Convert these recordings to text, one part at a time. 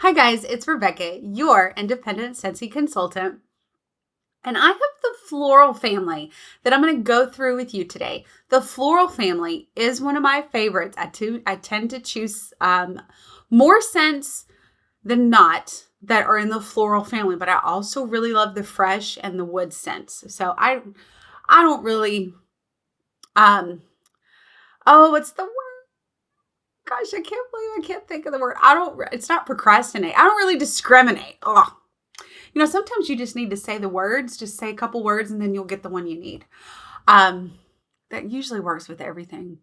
Hi guys, it's Rebecca, your independent Scentsy consultant. And I have the Floral family that I'm going to go through with you today. The Floral family is one of my favorites. I tend to choose more scents than not that are in the Floral family, but I also really love the fresh and the wood scents. So I don't really, what's the word? Gosh, I can't believe I can't think of the word. It's not procrastinate. I don't really discriminate. Oh, sometimes you just need to say the words, just say a couple words and then you'll get the one you need. That usually works with everything.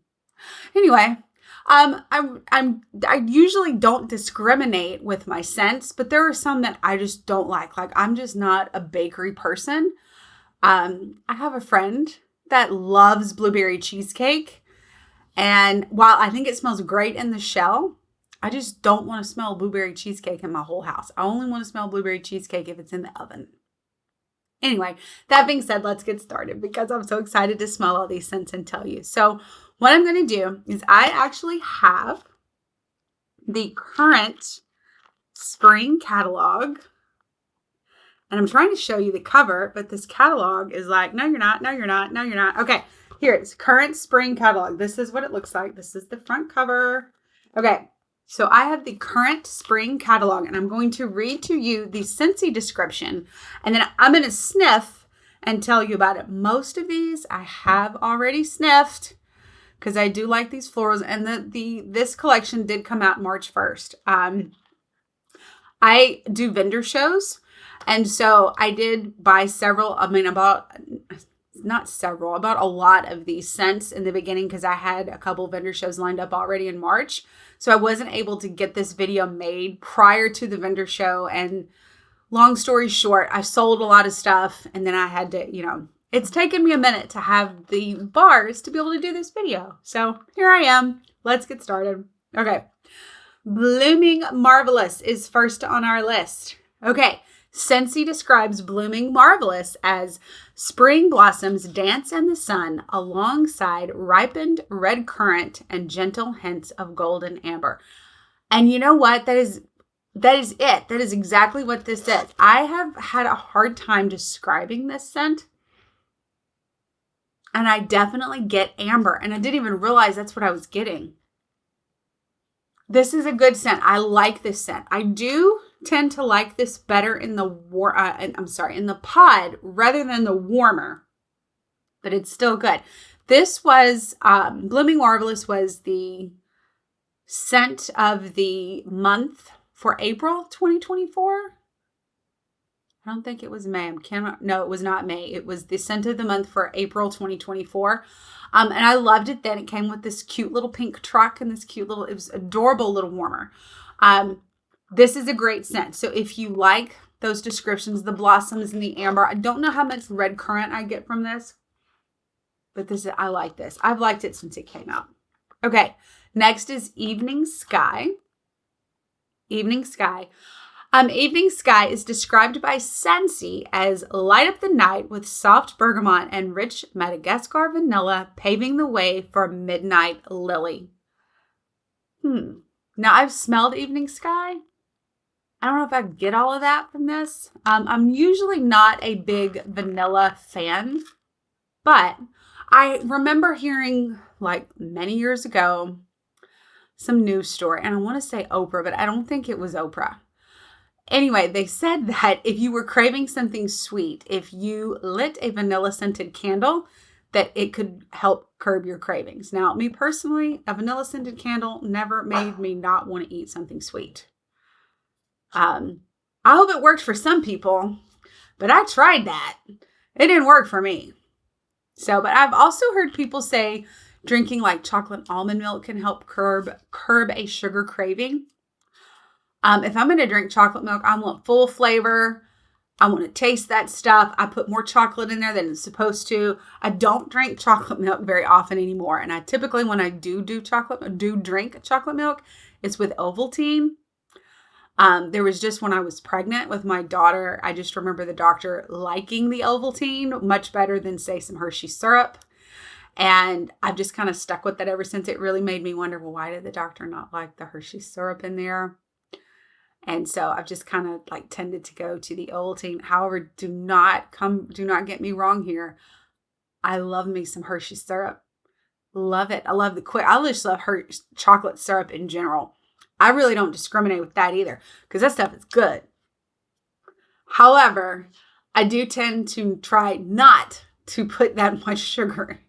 Anyway, I usually don't discriminate with my scents, but there are some that I just don't like. Like I'm just not a bakery person. I have a friend that loves blueberry cheesecake. And while I think it smells great in the shell, I just don't want to smell blueberry cheesecake in my whole house. I only want to smell blueberry cheesecake if it's in the oven. Anyway, that being said, let's get started because I'm so excited to smell all these scents and tell you. So what I'm going to do is I actually have the current spring catalog. And I'm trying to show you the cover, but this catalog is like, no, you're not. No, you're not. No, you're not. Okay. Here it's current spring catalog. This is what it looks like. This is the front cover. Okay. So I have the current spring catalog and I'm going to read to you the Scentsy description and then I'm going to sniff and tell you about it. Most of these I have already sniffed because I do like these florals and this collection did come out March 1st. I do vendor shows and so I did buy about a lot of these scents in the beginning because I had a couple vendor shows lined up already in March. So I wasn't able to get this video made prior to the vendor show. And long story short, I sold a lot of stuff and then I had to, it's taken me a minute to have the bars to be able to do this video. So here I am. Let's get started. Okay. Blooming Marvelous is first on our list. Okay. Scentsy describes Blooming Marvelous as spring blossoms dance in the sun alongside ripened red currant and gentle hints of golden amber. And you know what? That is it. That is exactly what this is. I have had a hard time describing this scent. And I definitely get amber. And I didn't even realize that's what I was getting. This is a good scent. I like this scent. I do tend to like this better in the in the pod rather than the warmer, but it's still good. This was Blooming Marvelous was the scent of the month for April 2024. I don't think it was May. No, it was not May. It was the scent of the month for April 2024. And I loved it then. It came with this cute little pink truck and it was adorable little warmer. This is a great scent. So if you like those descriptions, the blossoms and the amber, I don't know how much red currant I get from this, but I like this. I've liked it since it came out. Okay. Next is Evening Sky. Evening Sky. Evening Sky is described by Scentsy as light up the night with soft bergamot and rich Madagascar vanilla, paving the way for midnight lily. Now I've smelled Evening Sky. I don't know if I get all of that from this. I'm usually not a big vanilla fan, but I remember hearing like many years ago some news story, and I want to say Oprah, but I don't think it was Oprah. Anyway, they said that if you were craving something sweet, if you lit a vanilla scented candle, that it could help curb your cravings. Now, me personally, a vanilla scented candle never made me not want to eat something sweet. I hope it worked for some people, but I tried that. It didn't work for me. But I've also heard people say drinking like chocolate almond milk can help curb a sugar craving. If I'm going to drink chocolate milk, I want full flavor. I want to taste that stuff. I put more chocolate in there than it's supposed to. I don't drink chocolate milk very often anymore. And I typically, when I do drink chocolate milk, it's with Ovaltine. There was just when I was pregnant with my daughter, I just remember the doctor liking the Ovaltine much better than, say, some Hershey syrup. And I've just kind of stuck with that ever since. It really made me wonder, well, why did the doctor not like the Hershey syrup in there? And so I've just kind of like tended to go to the Ovaltine. However, do not get me wrong here. I love me some Hershey syrup. Love it. I love I just love chocolate syrup in general. I really don't discriminate with that either because that stuff is good. However, I do tend to try not to put that much sugar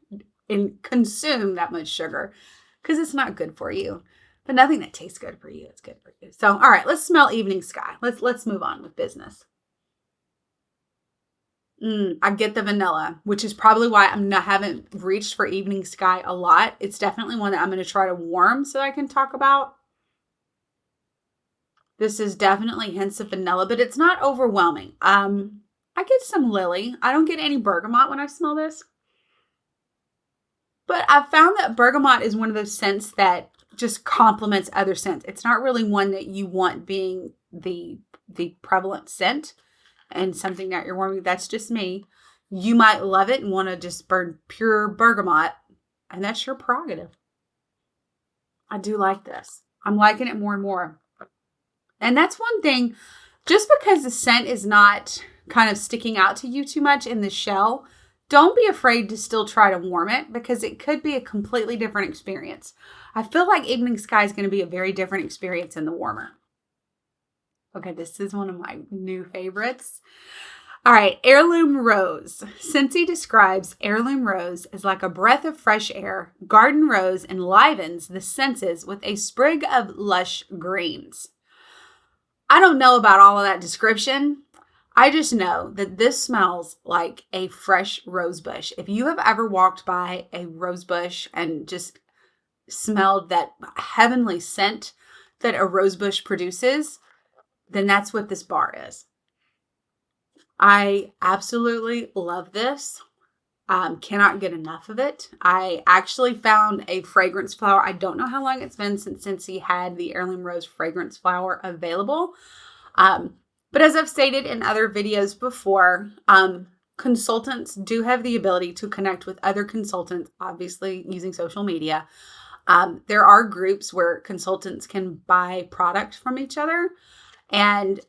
and consume that much sugar because it's not good for you. But nothing that tastes good for you is good for you. So, all right, let's smell Evening Sky. Let's move on with business. I get the vanilla, which is probably why haven't reached for Evening Sky a lot. It's definitely one that I'm going to try to warm so I can talk about. This is definitely hints of vanilla, but it's not overwhelming. I get some lily. I don't get any bergamot when I smell this. But I've found that bergamot is one of those scents that just complements other scents. It's not really one that you want being the prevalent scent and something that you're warming. That's just me. You might love it and want to just burn pure bergamot, and that's your prerogative. I do like this. I'm liking it more and more. And that's one thing, just because the scent is not kind of sticking out to you too much in the shell, don't be afraid to still try to warm it because it could be a completely different experience. I feel like Evening Sky is going to be a very different experience in the warmer. Okay, this is one of my new favorites. All right, Heirloom Rose. Scentsy describes Heirloom Rose as like a breath of fresh air. Garden rose enlivens the senses with a sprig of lush greens. I don't know about all of that description. I just know that this smells like a fresh rose bush. If you have ever walked by a rose bush and just smelled that heavenly scent that a rose bush produces, then that's what this bar is. I absolutely love this. Cannot get enough of it. I actually found a fragrance flower. I don't know how long it's been since Scentsy had the Heirloom Rose fragrance flower available. But as I've stated in other videos before, consultants do have the ability to connect with other consultants, obviously using social media. There are groups where consultants can buy product from each other. And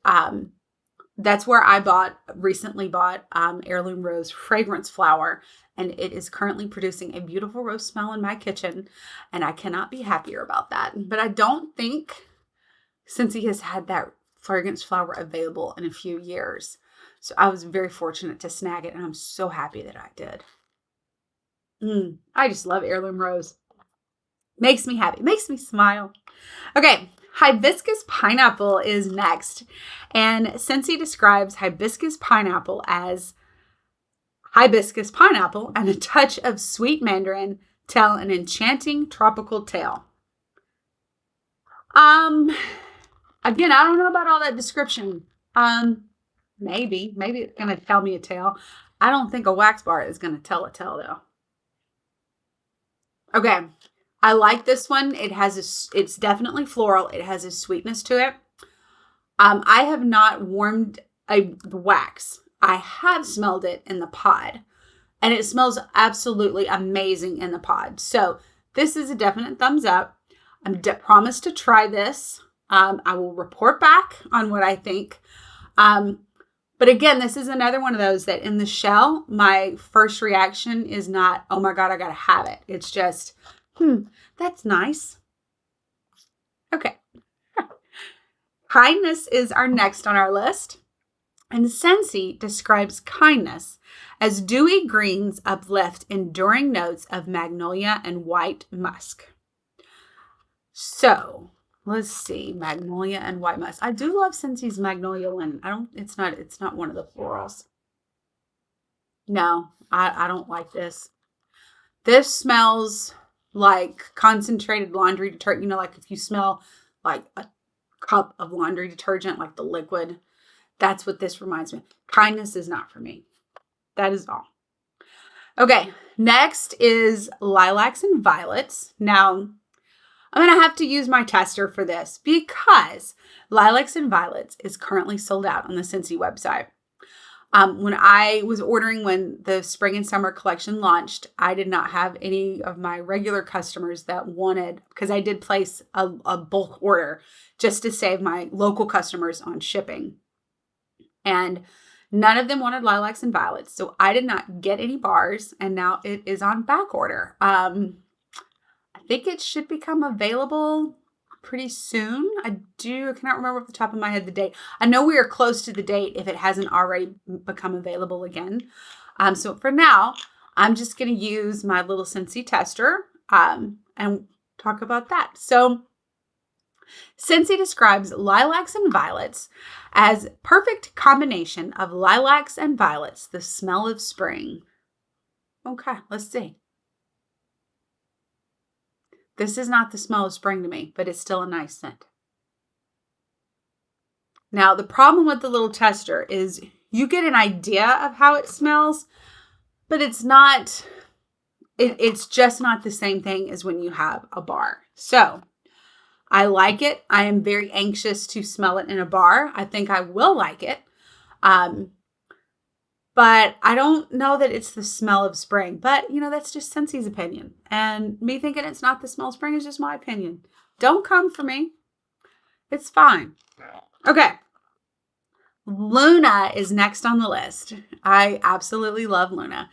that's where I recently bought Heirloom Rose fragrance flower. And it is currently producing a beautiful rose smell in my kitchen. And I cannot be happier about that. But I don't think Scentsy has had that fragrance flower available in a few years. So I was very fortunate to snag it. And I'm so happy that I did. I just love Heirloom Rose. Makes me happy. Makes me smile. Okay. Hibiscus Pineapple is next. And Scentsy describes Hibiscus Pineapple as hibiscus pineapple and a touch of sweet mandarin tell an enchanting tropical tale. Again, I don't know about all that description. Maybe it's going to tell me a tale. I don't think a wax bar is going to tell a tale though. Okay. I like this one. It's definitely floral. It has a sweetness to it. I have not warmed the wax. I have smelled it in the pod, and it smells absolutely amazing in the pod. So this is a definite thumbs up. I'm promised to try this. I will report back on what I think. But again, this is another one of those that in the shell, my first reaction is not, oh my God, I got to have it. It's just, that's nice. Okay. Kindness is our next on our list. And Scentsy describes kindness as dewy greens uplift enduring notes of magnolia and white musk. So let's see, magnolia and white musk. I do love Scentsy's magnolia one. It's not one of the florals. No, I don't like this. This smells like concentrated laundry detergent. You know, like if you smell like a cup of laundry detergent, like the liquid, that's what this reminds me. Kindness is not for me. That is all. Okay, next is lilacs and violets. Now, I'm going to have to use my tester for this because lilacs and violets is currently sold out on the Scentsy website. When I was ordering when the spring and summer collection launched, I did not have any of my regular customers that wanted, because I did place a bulk order just to save my local customers on shipping. And none of them wanted lilacs and violets. So I did not get any bars, and now it is on back order. I think it should become available pretty soon. I cannot remember off the top of my head the date. I know we are close to the date if it hasn't already become available again. So for now, I'm just going to use my little Scentsy tester and talk about that. So Scentsy describes lilacs and violets as perfect combination of lilacs and violets, the smell of spring. Okay, let's see. This is not the smell of spring to me, but it's still a nice scent. Now, the problem with the little tester is you get an idea of how it smells, but it's just not the same thing as when you have a bar. So I like it. I am very anxious to smell it in a bar. I think I will like it. But I don't know that it's the smell of spring. But, that's just Scentsy's opinion. And me thinking it's not the smell of spring is just my opinion. Don't come for me. It's fine. Okay. Luna is next on the list. I absolutely love Luna.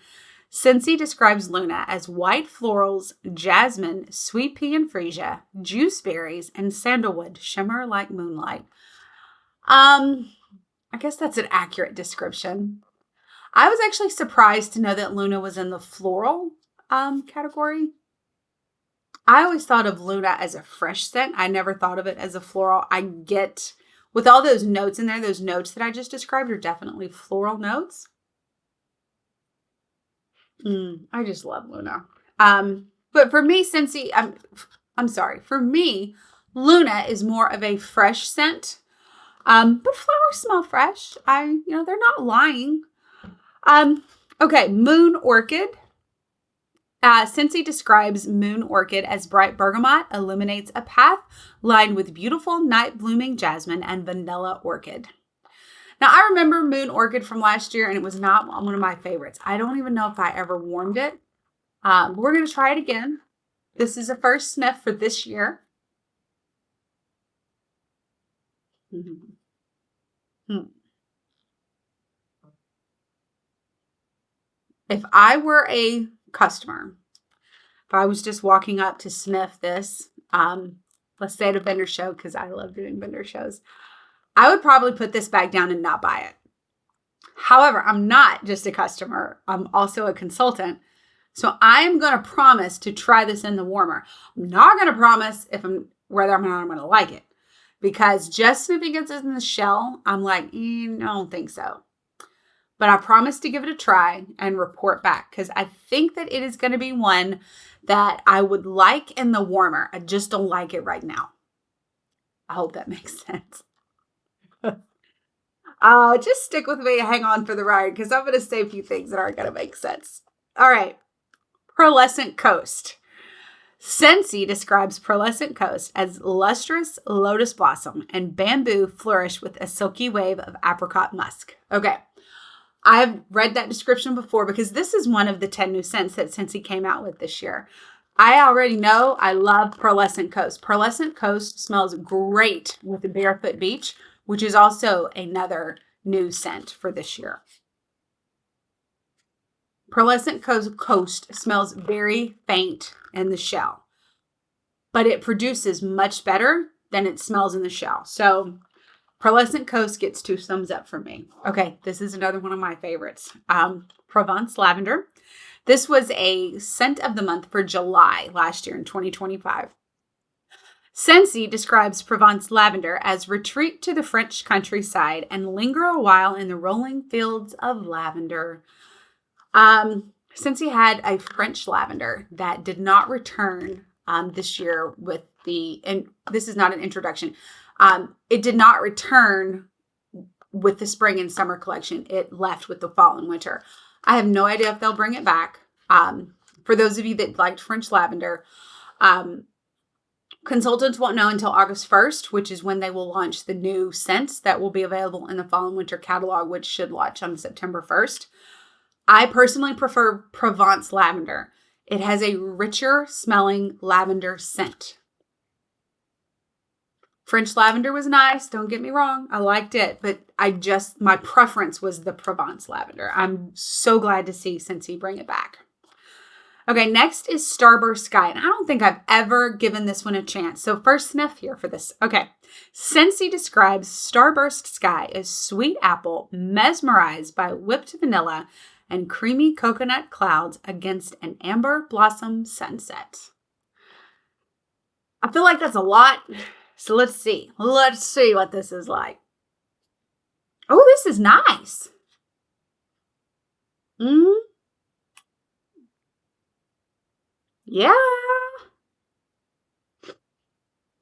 Scentsy describes Luna as white florals, jasmine, sweet pea and freesia, juiceberries, and sandalwood shimmer like moonlight. I guess that's an accurate description. I was actually surprised to know that Luna was in the floral category. I always thought of Luna as a fresh scent. I never thought of it as a floral. With all those notes in there, those notes that I just described are definitely floral notes. I just love Luna. But for me, Scentsy, I'm sorry. For me, Luna is more of a fresh scent. But flowers smell fresh. They're not lying. Okay, Moon Orchid. Scentsy describes Moon Orchid as bright bergamot illuminates a path lined with beautiful night blooming jasmine and vanilla orchid. Now, I remember Moon Orchid from last year, and it was not one of my favorites. I don't even know if I ever warmed it. We're going to try it again. This is a first sniff for this year. If I were a customer, if I was just walking up to sniff this, let's say at a vendor show, because I love doing vendor shows, I would probably put this back down and not buy it. However, I'm not just a customer. I'm also a consultant. So I'm going to promise to try this in the warmer. I'm not going to promise whether I'm going to like it. Because just sniffing it in the shell, I'm like, I don't think so. But I promise to give it a try and report back, because I think that it is going to be one that I would like in the warmer. I just don't like it right now. I hope that makes sense. Just stick with me and hang on for the ride, because I'm going to say a few things that aren't going to make sense. All right. Pearlescent Coast. Scentsy describes Pearlescent Coast as lustrous lotus blossom and bamboo flourish with a silky wave of apricot musk. Okay. I've read that description before because this is one of the 10 new scents that Scentsy came out with this year. I already know I love Pearlescent Coast. Pearlescent Coast smells great with Barefoot Beach, which is also another new scent for this year. Pearlescent Coast smells very faint in the shell, but it produces much better than it smells in the shell. So Pearlescent Coast gets 2 thumbs up from me. Okay, this is another one of my favorites. Provence Lavender. This was a scent of the month for July last year in 2025. Scentsy describes Provence Lavender as retreat to the French countryside and linger a while in the rolling fields of lavender. Scentsy had a French lavender that did not return this year with and this is not an introduction. It did not return with the spring and summer collection. It left with the fall and winter. I have no idea if they'll bring it back. For those of you that liked French lavender, Consultants won't know until August 1st, which is when they will launch the new scents that will be available in the fall and winter catalog, which should launch on September 1st. I personally prefer Provence lavender. It has a richer smelling lavender scent. French lavender was nice. Don't get me wrong. I liked it, but my preference was the Provence lavender. I'm so glad to see Scentsy bring it back. Okay, next is Starburst Sky. And I don't think I've ever given this one a chance. So first sniff here for this. Okay, Scentsy describes Starburst Sky as sweet apple mesmerized by whipped vanilla and creamy coconut clouds against an amber blossom sunset. I feel like that's a lot. So let's see. Let's see what this is like. Oh, this is nice. Yeah.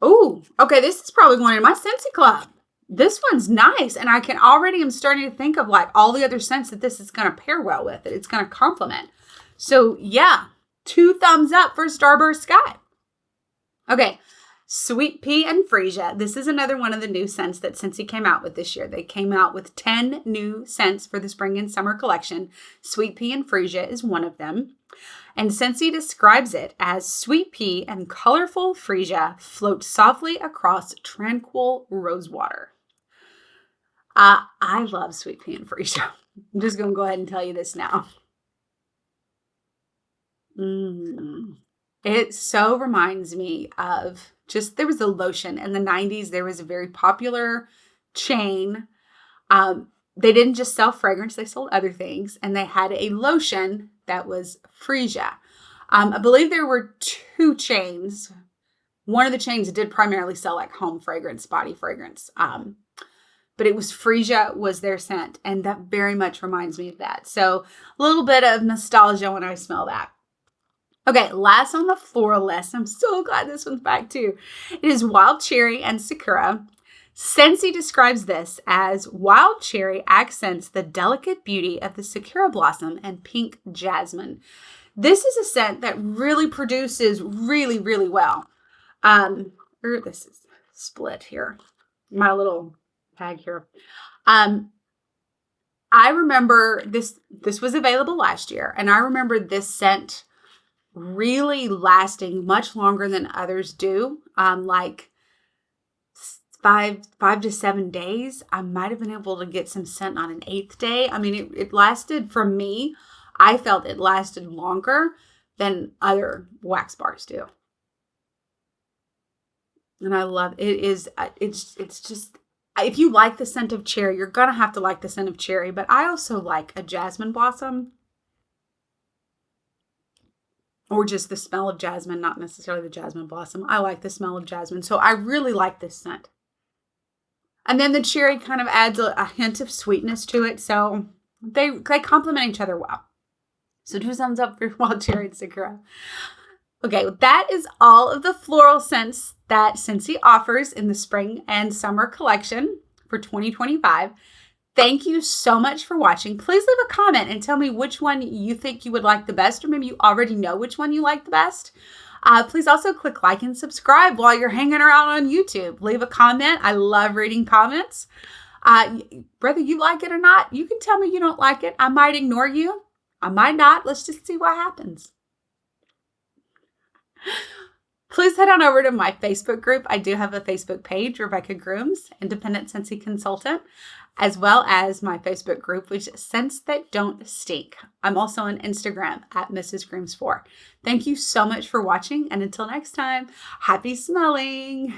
Oh, okay. This is probably one in my Scentsy club. This one's nice. And I am starting to think of like all the other scents that this is going to pair well with. It's going to complement. So yeah, 2 thumbs up for Starburst Sky. Okay. Sweet Pea and Freesia. This is another one of the new scents that Scentsy came out with this year. They came out with 10 new scents for the spring and summer collection. Sweet Pea and Freesia is one of them. And Scentsy describes it as sweet pea and colorful freesia float softly across tranquil rosewater. I love sweet pea and freesia. I'm just going to go ahead and tell you this now. It so reminds me of there was a lotion in the 90s. There was a very popular chain. They didn't just sell fragrance, they sold other things. And they had a lotion that was freesia. I believe there were 2 chains. One of the chains did primarily sell like home fragrance, body fragrance. But it was freesia was their scent. And that very much reminds me of that. So a little bit of nostalgia when I smell that. Okay, last on the floral list. I'm so glad this one's back too. It is Wild Cherry and Sakura. Scentsy describes this as wild cherry accents the delicate beauty of the sakura blossom and pink jasmine. This is a scent that really produces really, really well. This is split here. My little tag here. I remember this was available last year, and I remember this scent really lasting much longer than others do. Like 5 to 7 days. I might have been able to get some scent on an 8th day. I mean, it lasted, for me, I felt it lasted longer than other wax bars do. And I love it. It's just, if you like the scent of cherry, you're going to have to like the scent of cherry. But I also like a jasmine blossom. Or just the smell of jasmine, not necessarily the jasmine blossom. I like the smell of jasmine. So I really like this scent. And then the cherry kind of adds a hint of sweetness to it. So they complement each other well. So 2 thumbs up for Wild Cherry and Sakura. Okay, that is all of the floral scents that Scentsy offers in the spring and summer collection for 2025. Thank you so much for watching. Please leave a comment and tell me which one you think you would like the best, or maybe you already know which one you like the best. Please also click like and subscribe while you're hanging around on YouTube. Leave a comment. I love reading comments. Whether you like it or not, you can tell me you don't like it. I might ignore you. I might not. Let's just see what happens. Please head on over to my Facebook group. I do have a Facebook page, Rebecca Grooms, Independent Scentsy Consultant, as well as my Facebook group, which is Scents That Don't Stink. I'm also on Instagram at Mrs. Grooms4. Thank you so much for watching, and until next time, happy smelling.